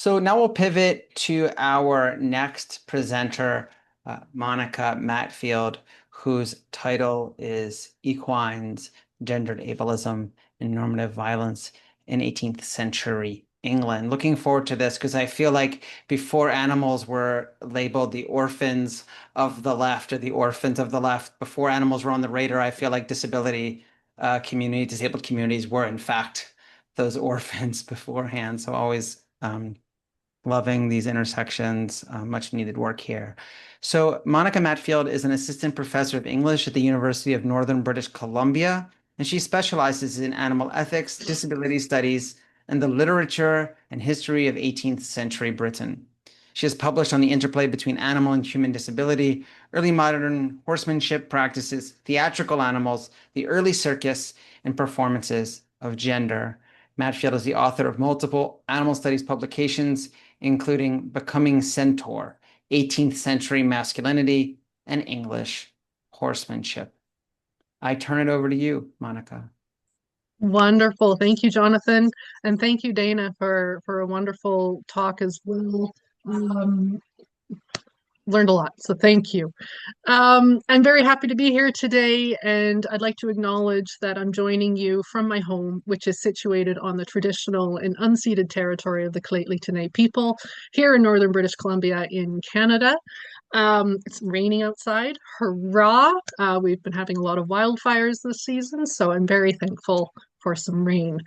So now we'll pivot to our next presenter, Monica Mattfeld, whose title is Equines, Gendered Ableism, and Normative Violence in 18th Century England. Looking forward to this because I feel like before animals were labeled the orphans of the left or the orphans of the left, before animals were on the radar, I feel like disabled communities were in fact those orphans beforehand. So always loving these intersections, much needed work here. So Monica Mattfeld is an assistant professor of English at the University of Northern British Columbia, and she specializes in animal ethics, disability studies, and the literature and history of 18th century Britain. She has published on the interplay between animal and human disability, early modern horsemanship practices, theatrical animals, the early circus, and performances of gender. Mattfeld is the author of multiple animal studies publications, including Becoming Centaur, 18th Century Masculinity, and English Horsemanship. I turn it over to you, Monica. Wonderful. Thank you, Jonathan. And thank you, Dana, for a wonderful talk as well. Um, Learned a lot, so thank you. I'm very happy to be here today, and I'd like to acknowledge that I'm joining you from my home, which is situated on the traditional and unceded territory of the Lheidli people here in northern British Columbia in Canada. It's raining outside. Hurrah! We've been having a lot of wildfires this season, so I'm very thankful for some rain.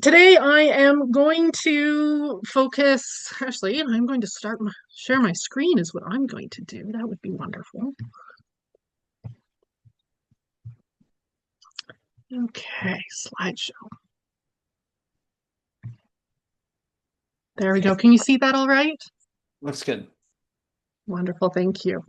Today I am going to focus, actually, I'm going to share my screen is what I'm going to do. That would be wonderful. Okay, slideshow. There we go. Can you see that all right? Looks good. Wonderful, thank you.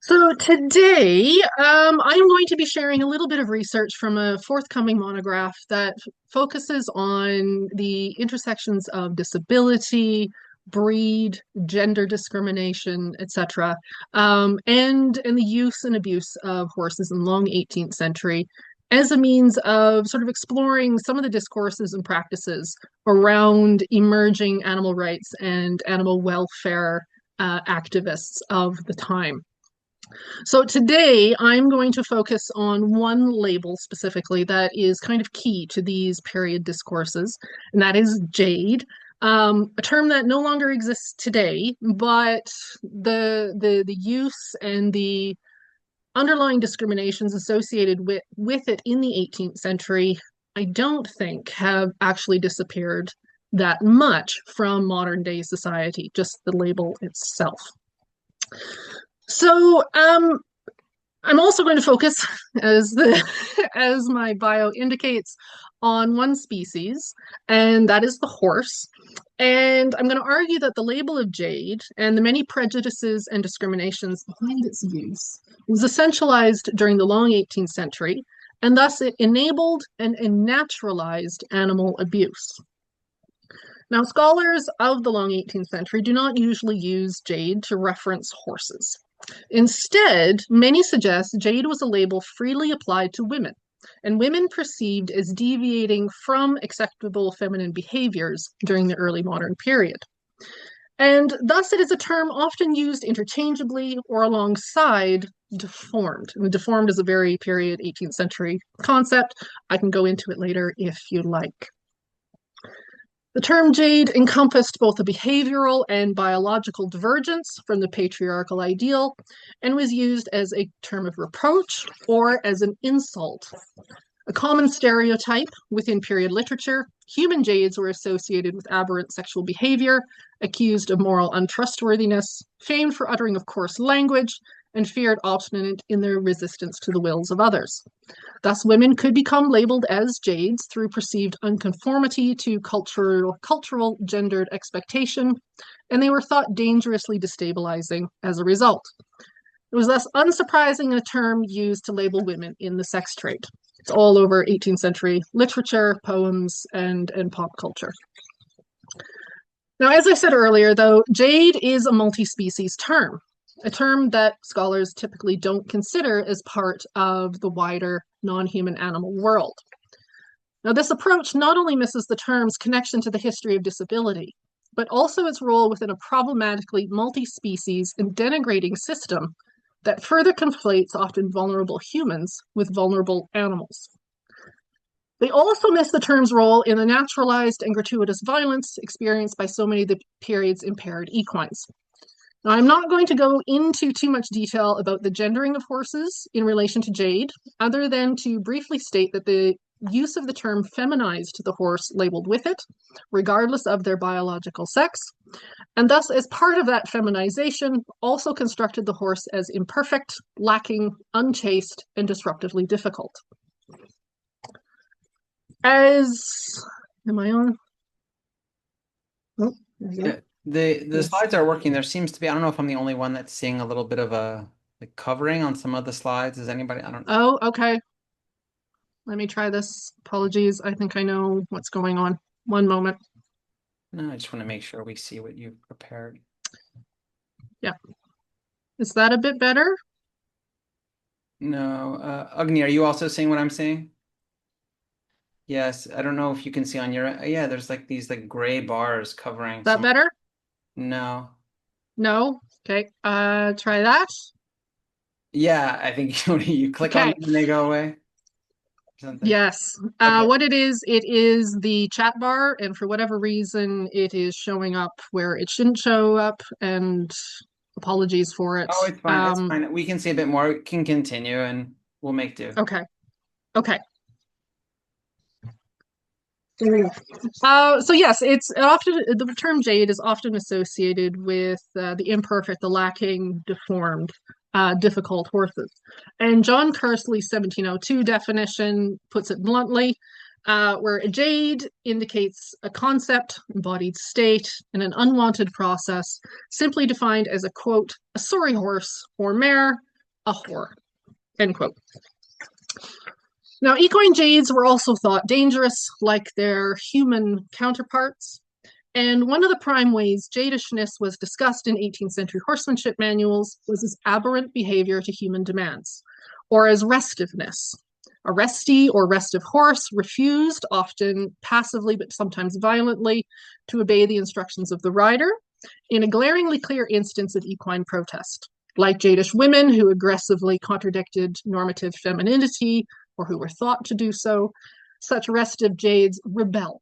So today, I'm going to be sharing a little bit of research from a forthcoming monograph that focuses on the intersections of disability, breed, gender discrimination, etc., and the use and abuse of horses in the long 18th century as a means of sort of exploring some of the discourses and practices around emerging animal rights and animal welfare activists of the time. So today I'm going to focus on one label specifically that is kind of key to these period discourses, and that is jade, a term that no longer exists today, but the use and the underlying discriminations associated with it in the 18th century, I don't think have actually disappeared that much from modern day society, just the label itself. So I'm also going to focus, as my bio indicates, on one species, and that is the horse. And I'm going to argue that the label of jade and the many prejudices and discriminations behind its use was essentialized during the long 18th century, and thus it enabled and naturalized animal abuse. Now, scholars of the long 18th century do not usually use jade to reference horses. Instead, many suggest jade was a label freely applied to women, and women perceived as deviating from acceptable feminine behaviors during the early modern period. And thus, it is a term often used interchangeably or alongside deformed. And deformed is a very period 18th century concept. I can go into it later if you like. The term jade encompassed both a behavioral and biological divergence from the patriarchal ideal and was used as a term of reproach or as an insult. A common stereotype within period literature, human jades were associated with aberrant sexual behavior, accused of moral untrustworthiness, famed for uttering of coarse language, and feared obstinate in their resistance to the wills of others. Thus, women could become labeled as jades through perceived unconformity to cultural gendered expectation, and they were thought dangerously destabilizing as a result. It was thus unsurprising a term used to label women in the sex trade. It's all over 18th century literature, poems, and pop culture. Now, as I said earlier, though, jade is a multi-species term, a term that scholars typically don't consider as part of the wider non-human animal world. Now, this approach not only misses the term's connection to the history of disability, but also its role within a problematically multi-species and denigrating system that further conflates often vulnerable humans with vulnerable animals. They also miss the term's role in the naturalized and gratuitous violence experienced by so many of the period's impaired equines. Now, I'm not going to go into too much detail about the gendering of horses in relation to jade, other than to briefly state that the use of the term feminized the horse labeled with it, regardless of their biological sex, and thus, as part of that feminization, also constructed the horse as imperfect, lacking, unchaste, and disruptively difficult. Am I on? Oh, there we go. Yeah, the Yes. slides are working. There seems to be, I don't know if I'm the only one that's seeing a little bit of a like covering on some of the slides. Is anybody? I don't know. Oh, okay. Let me try this. Apologies. I think I know what's going on. One moment. No, I just want to make sure we see what you've prepared. Yeah. Is that a bit better? No, Agni, are you also seeing what I'm seeing? Yes, I don't know if you can see on your, yeah, there's like these like gray bars covering That some. better? No. No? Okay. Try that. Yeah, I think you click on Okay. them and they go away or something. Yes. Okay. What it is the chat bar, and for whatever reason, it is showing up where it shouldn't show up, and apologies for it. Oh, it's fine. It's fine. We can see a bit more. We can continue and we'll make do. Okay. Okay. There we go. So yes, it's often the term jade is often associated with the imperfect, the lacking, deformed, difficult horses. And John Kersley's 1702 definition puts it bluntly, where a jade indicates a concept, embodied state, and an unwanted process, simply defined as a quote, a sorry horse or mare, a whore, end quote. Now, equine jades were also thought dangerous, like their human counterparts. And one of the prime ways jadishness was discussed in 18th-century horsemanship manuals was as aberrant behavior to human demands, or as restiveness. A resty or restive horse refused, often passively but sometimes violently, to obey the instructions of the rider in a glaringly clear instance of equine protest. Like jadish women who aggressively contradicted normative femininity or who were thought to do so, such restive jades rebel.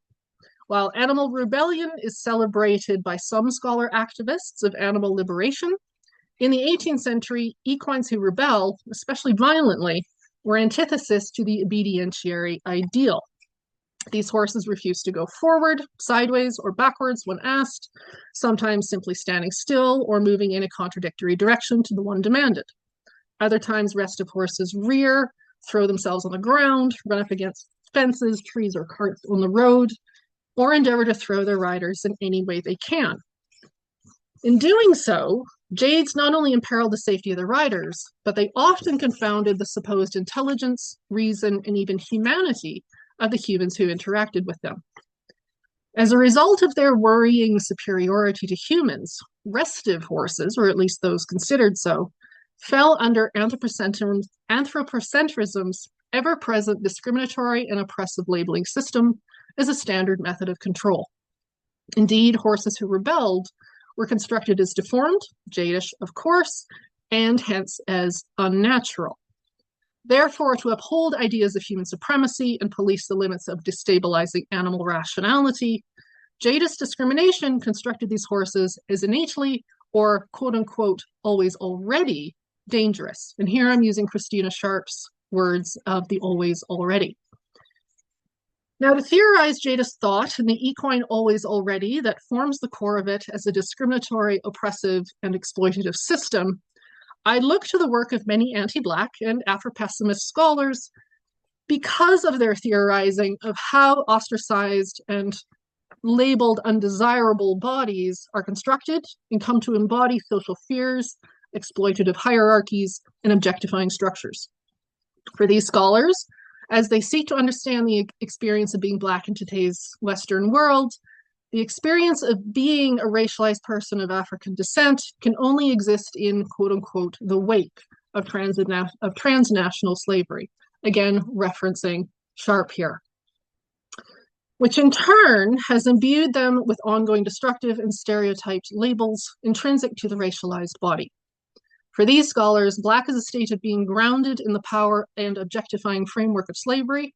While animal rebellion is celebrated by some scholar activists of animal liberation, in the 18th century, equines who rebel, especially violently, were antithesis to the obedientiary ideal. These horses refused to go forward, sideways, or backwards when asked, sometimes simply standing still or moving in a contradictory direction to the one demanded. Other times, restive horses rear, throw themselves on the ground, run up against fences, trees, or carts on the road, or endeavor to throw their riders in any way they can. In doing so, jades not only imperiled the safety of the riders, but they often confounded the supposed intelligence, reason, and even humanity of the humans who interacted with them. As a result of their worrying superiority to humans, restive horses, or at least those considered so, fell under anthropocentrism's ever-present discriminatory and oppressive labeling system as a standard method of control. Indeed, horses who rebelled were constructed as deformed, jadish, of course, and hence as unnatural. Therefore, to uphold ideas of human supremacy and police the limits of destabilizing animal rationality, jadist discrimination constructed these horses as innately or quote unquote always already dangerous. And here I'm using Christina Sharp's words of the always already. Now, to theorize jadist thought and the equine always already that forms the core of it as a discriminatory, oppressive, and exploitative system, I look to the work of many anti-Black and Afro-pessimist scholars because of their theorizing of how ostracized and labeled undesirable bodies are constructed and come to embody social fears, exploitative hierarchies, and objectifying structures. For these scholars, as they seek to understand the experience of being Black in today's Western world, the experience of being a racialized person of African descent can only exist in, quote unquote, the wake of transnational slavery. Again, referencing Sharp here. which in turn has imbued them with ongoing destructive and stereotyped labels intrinsic to the racialized body. For these scholars, Black is a state of being grounded in the power and objectifying framework of slavery,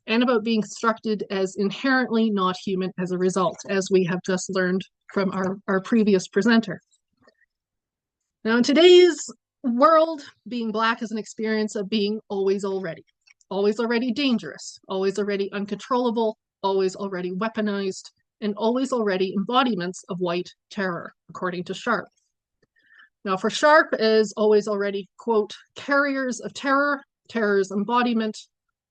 and about being constructed as inherently not human as a result, as we have just learned from our previous presenter. Now, in today's world, being Black is an experience of being always already dangerous, always already uncontrollable, always already weaponized, and always already embodiments of white terror, according to Sharp. Now, for Sharp as always already, quote, carriers of terror, terror's embodiment,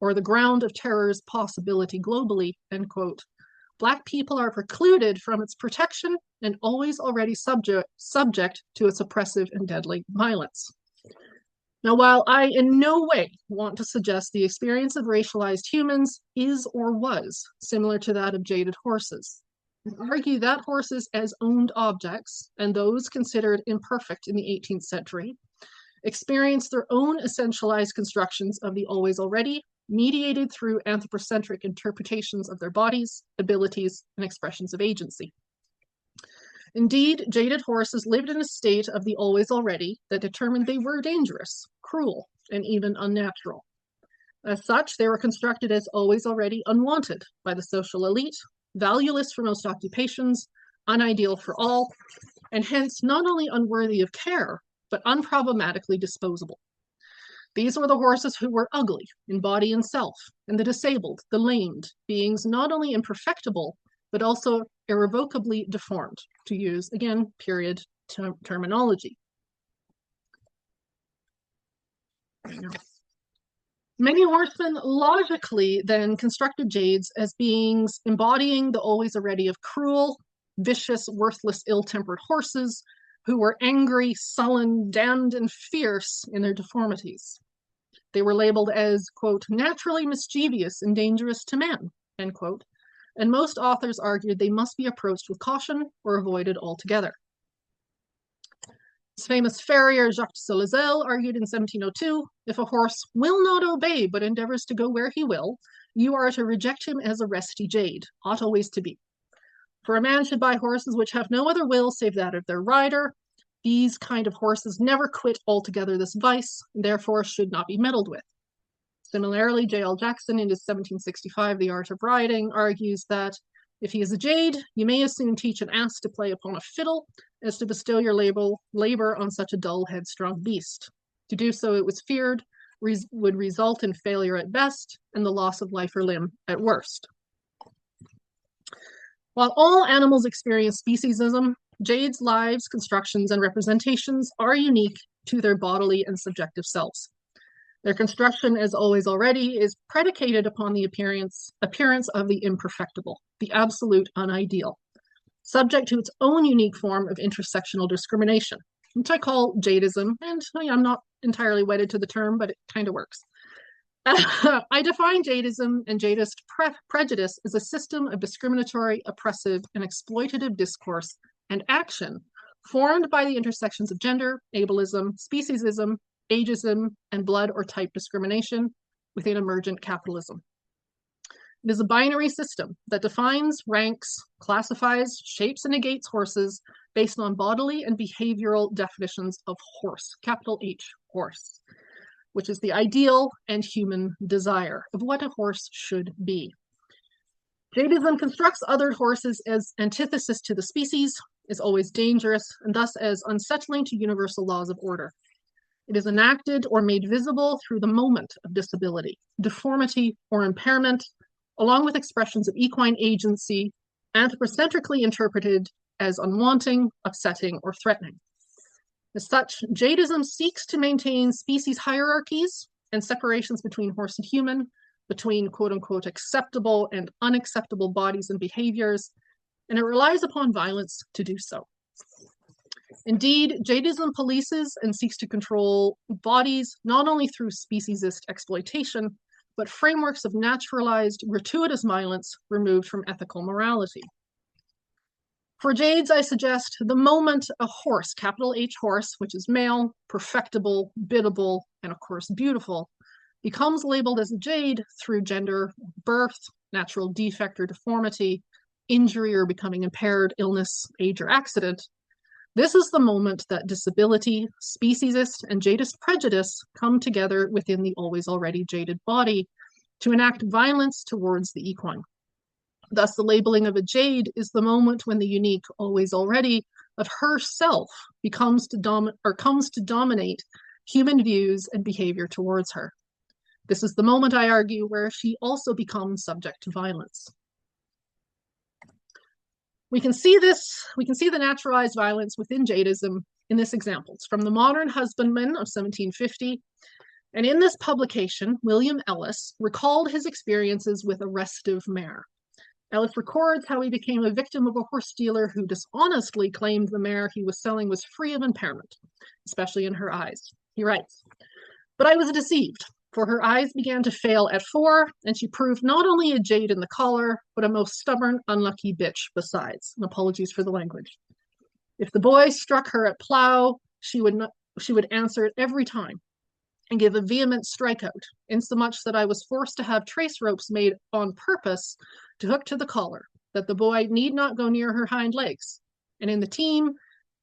or the ground of terror's possibility globally, end quote, Black people are precluded from its protection and always already subject to its oppressive and deadly violence. Now, while I in no way want to suggest the experience of racialized humans is or was similar to that of jaded horses, I argue that horses as owned objects, and those considered imperfect in the 18th century, experienced their own essentialized constructions of the always already, mediated through anthropocentric interpretations of their bodies, abilities, and expressions of agency. Indeed, jaded horses lived in a state of the always already that determined they were dangerous, cruel, and even unnatural. As such, they were constructed as always already unwanted by the social elite, valueless for most occupations, unideal for all, and hence not only unworthy of care, but unproblematically disposable. These were the horses who were ugly in body and self, and the disabled, the lamed, beings not only imperfectible, but also irrevocably deformed, to use, again, period terminology. Many horsemen logically then constructed jades as beings embodying the always already of cruel, vicious, worthless, ill-tempered horses who were angry, sullen, damned, and fierce in their deformities. They were labeled as, quote, naturally mischievous and dangerous to man, end quote, and most authors argued they must be approached with caution or avoided altogether. His famous farrier Jacques de Solizel argued in 1702, if a horse will not obey but endeavors to go where he will, you are to reject him as a resty jade, ought always to be. For a man should buy horses which have no other will save that of their rider. These kind of horses never quit altogether this vice, and therefore should not be meddled with. Similarly, J.L. Jackson, in his 1765 The Art of Riding, argues that if he is a jade, you may as soon teach an ass to play upon a fiddle as to bestow your labor on such a dull, headstrong beast. To do so, it was feared, would result in failure at best and the loss of life or limb at worst. While all animals experience speciesism, jades' lives, constructions, and representations are unique to their bodily and subjective selves. Their construction, as always already, is predicated upon the appearance of the imperfectible, the absolute unideal, subject to its own unique form of intersectional discrimination, which I call jadism, and I'm not entirely wedded to the term, but it kind of works. I define jadism and jadist prejudice as a system of discriminatory, oppressive, and exploitative discourse and action formed by the intersections of gender, ableism, speciesism, ageism, and blood or type discrimination within emergent capitalism. It is a binary system that defines, ranks, classifies, shapes, and negates horses based on bodily and behavioral definitions of horse, capital H, horse, which is the ideal and human desire of what a horse should be. Jadism constructs other horses as antithesis to the species, is always dangerous, and thus as unsettling to universal laws of order. It is enacted or made visible through the moment of disability, deformity, or impairment, along with expressions of equine agency, anthropocentrically interpreted as unwanting, upsetting, or threatening. As such, jadism seeks to maintain species hierarchies and separations between horse and human, between quote-unquote acceptable and unacceptable bodies and behaviors, and it relies upon violence to do so. Indeed, jadism polices and seeks to control bodies not only through speciesist exploitation, but frameworks of naturalized, gratuitous violence removed from ethical morality. For jades, I suggest the moment a horse, capital H horse, which is male, perfectible, biddable, and of course beautiful, becomes labeled as a jade through gender, birth, natural defect or deformity, injury or becoming impaired, illness, age, or accident, this is the moment that disability, speciesist, and jadist prejudice come together within the always already jaded body to enact violence towards the equine. Thus, the labeling of a jade is the moment when the unique always already of herself comes to dominate human views and behavior towards her. This is the moment, I argue, where she also becomes subject to violence. We can see the naturalized violence within jadism in this example. It's from The Modern Husbandman of 1750. And in this publication, William Ellis recalled his experiences with a restive mare. Ellis records how he became a victim of a horse dealer who dishonestly claimed the mare he was selling was free of impairment, especially in her eyes. He writes, "But I was deceived, for her eyes began to fail at 4, and she proved not only a jade in the collar, but a most stubborn, unlucky bitch besides." And apologies for the language. If the boy struck her at plow, she would answer it every time and give a vehement strikeout, insomuch that I was forced to have trace ropes made on purpose to hook to the collar, that the boy need not go near her hind legs. And in the team,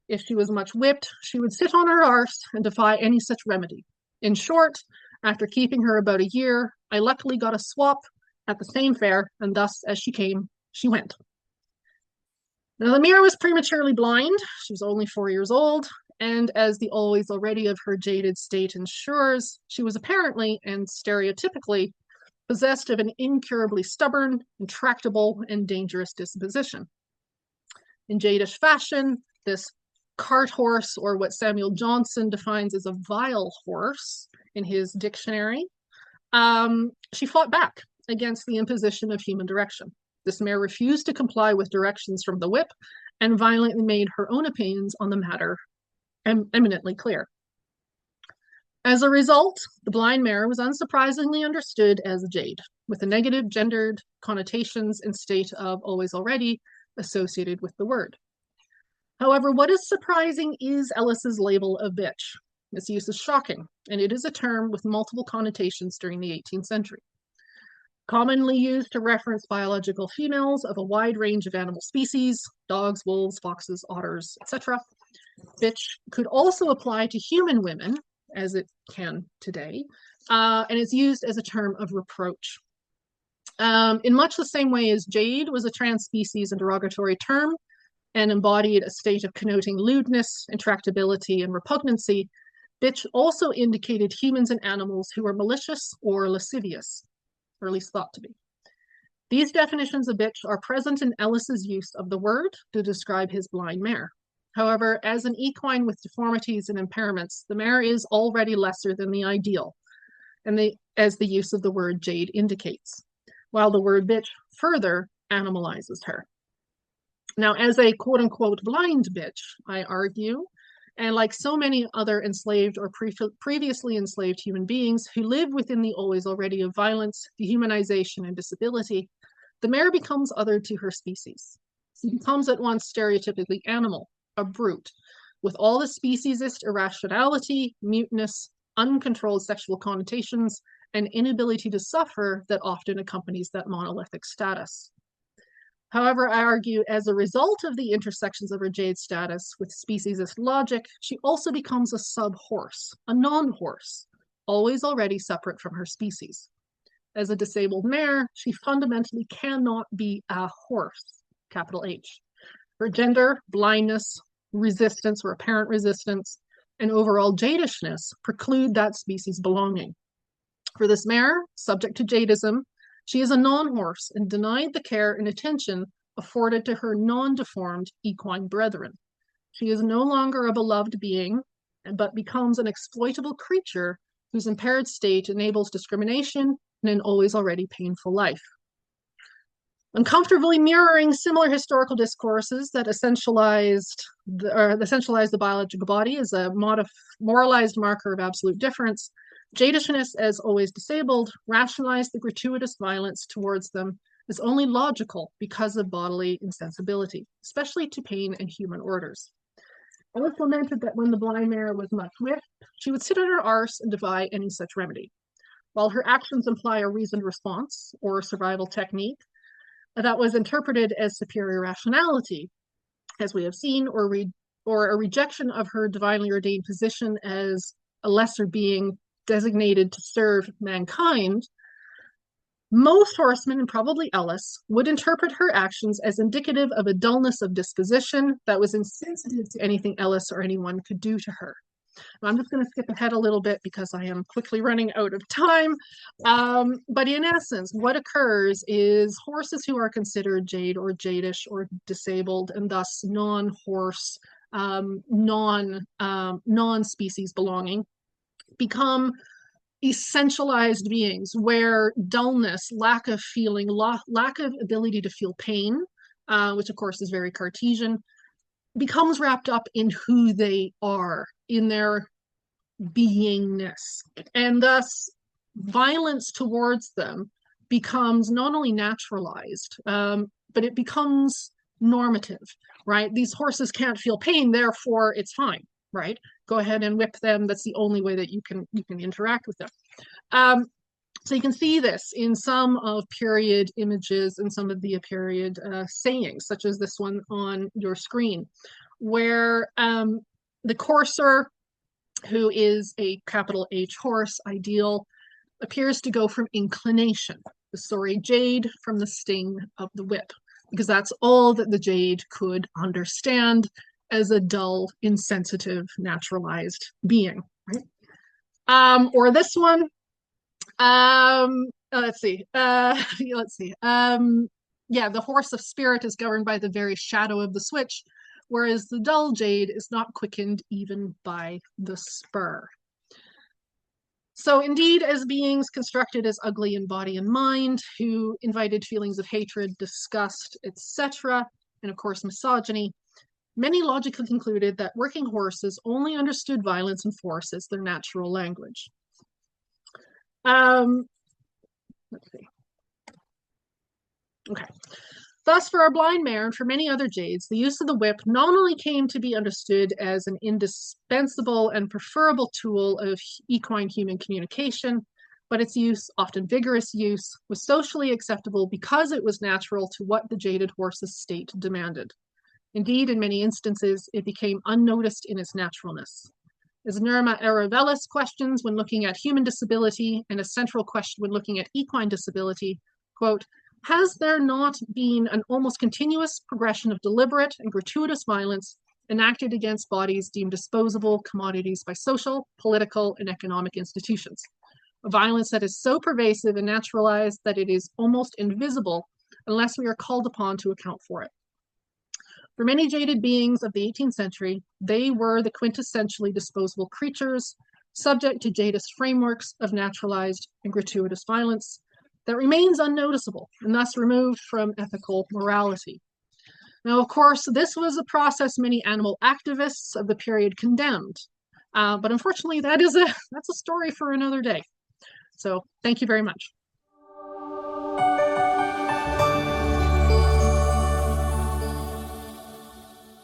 if she was much whipped, she would sit on her arse and defy any such remedy. In short, after keeping her about a year, I luckily got a swap at the same fair, and thus as she came, she went. Now, the mare was prematurely blind. She was only 4 years old, and as the always already of her jaded state ensures, she was apparently and stereotypically possessed of an incurably stubborn, intractable, and dangerous disposition. In jadish fashion, this cart horse, or what Samuel Johnson defines as a vile horse in his dictionary, she fought back against the imposition of human direction. This mare refused to comply with directions from the whip and violently made her own opinions on the matter eminently clear. As a result, the blind mare was unsurprisingly understood as a jade, with the negative gendered connotations and state of always already associated with the word. However, what is surprising is Ellis's label of bitch. Its use is shocking, and it is a term with multiple connotations during the 18th century. Commonly used to reference biological females of a wide range of animal species, dogs, wolves, foxes, otters, etc. Bitch could also apply to human women, as it can today, and it's used as a term of reproach. In much the same way as jade was a trans-species and derogatory term and embodied a state of connoting lewdness, intractability, and repugnancy, bitch also indicated humans and animals who were malicious or lascivious, or at least thought to be. These definitions of bitch are present in Ellis's use of the word to describe his blind mare. However, as an equine with deformities and impairments, the mare is already lesser than the ideal, and as the use of the word jade indicates, while the word bitch further animalizes her. Now, as a quote-unquote blind bitch, I argue, and like so many other enslaved or previously enslaved human beings who live within the always already of violence, dehumanization, and disability, the mare becomes other to her species. She becomes at once stereotypically animal, a brute, with all the speciesist irrationality, muteness, uncontrolled sexual connotations, and inability to suffer that often accompanies that monolithic status. However, I argue as a result of the intersections of her jade status with speciesist logic, she also becomes a sub-horse, a non-horse, always already separate from her species. As a disabled mare, she fundamentally cannot be a horse, capital H. Her gender, blindness, resistance or apparent resistance, and overall jadishness preclude that species belonging. For this mare, subject to jadism, she is a non-horse and denied the care and attention afforded to her non-deformed equine brethren. She is no longer a beloved being, but becomes an exploitable creature whose impaired state enables discrimination and an always already painful life. Uncomfortably mirroring similar historical discourses that essentialized the biological body as a moralized marker of absolute difference, jadishness, as always disabled, rationalized the gratuitous violence towards them as only logical because of bodily insensibility, especially to pain and human orders. Ellis lamented that when the blind mare was much whipped, she would sit on her arse and defy any such remedy. while her actions imply a reasoned response or survival technique that was interpreted as superior rationality, as we have seen, or a rejection of her divinely ordained position as a lesser being designated to serve mankind, most horsemen, and probably Ellis, would interpret her actions as indicative of a dullness of disposition that was insensitive to anything Ellis or anyone could do to her. I'm just going to skip ahead a little bit because I am quickly running out of time. But in essence, what occurs is horses who are considered jade or jadish or disabled and thus non-horse, non-species belonging become essentialized beings where dullness, lack of feeling, lack of ability to feel pain, which of course is very Cartesian, becomes wrapped up in who they are, in their beingness. And thus, violence towards them becomes not only naturalized, but it becomes normative, right? These horses can't feel pain, therefore it's fine, right? Go ahead and whip them. That's the only way that you can interact with them. So you can see this in some of period images and some of the period sayings, such as this one on your screen, where the courser, who is a capital H horse, ideal, appears to go from inclination, the sorry jade from the sting of the whip, because that's all that the jade could understand as a dull, insensitive, naturalized being, right? Or this one, let's see. Yeah, the horse of spirit is governed by the very shadow of the switch, whereas the dull jade is not quickened even by the spur. So indeed, as beings constructed as ugly in body and mind, who invited feelings of hatred, disgust, etc., and of course misogyny, many logically concluded that working horses only understood violence and force as their natural language. Let's see. Okay. Thus, for our blind mare and for many other jades, the use of the whip not only came to be understood as an indispensable and preferable tool of equine human communication, but its use, often vigorous use, was socially acceptable because it was natural to what the jaded horse's state demanded. Indeed, in many instances, it became unnoticed in its naturalness. As Nirma Aravelis questions when looking at human disability, and a central question when looking at equine disability, quote, has there not been an almost continuous progression of deliberate and gratuitous violence enacted against bodies deemed disposable commodities by social, political, and economic institutions? A violence that is so pervasive and naturalized that it is almost invisible unless we are called upon to account for it. For many jaded beings of the 18th century, they were the quintessentially disposable creatures, subject to jadist frameworks of naturalized and gratuitous violence that remains unnoticeable and thus removed from ethical morality. Now, of course, this was a process many animal activists of the period condemned, but unfortunately, that's a story for another day. So thank you very much.